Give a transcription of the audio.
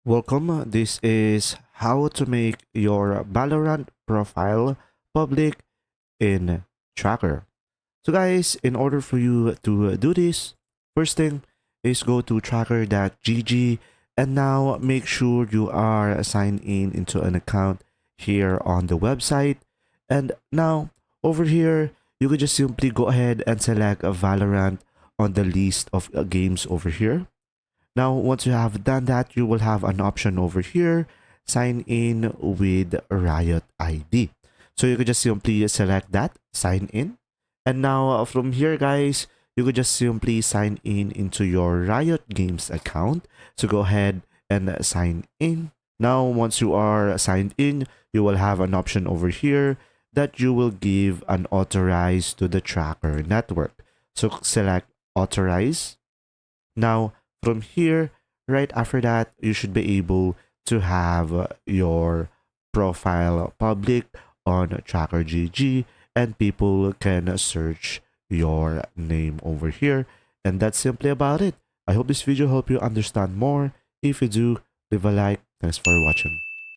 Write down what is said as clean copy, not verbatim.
Welcome. This is how to make your Valorant profile public in Tracker. So guys, in order for you to do this, first thing is go to tracker.gg and now make sure you are signed in into an account here on the website. And now over here, you could just simply go ahead and select a Valorant on the list of games over here. Now, once you have done that, you will have an option over here, sign in with Riot ID. So you could just simply select that, sign in. And now from here, guys, you could just simply sign in into your Riot Games account. So go ahead and sign in. Now, once you are signed in, you will have an option over here that you will give an authorize to the tracker network. So select authorize. Now, from here, right after that, you should be able to have your profile public on Tracker GG and people can search your name over here. And that's simply about it. I hope this video helped you understand more. If you do, leave a like. Thanks for watching.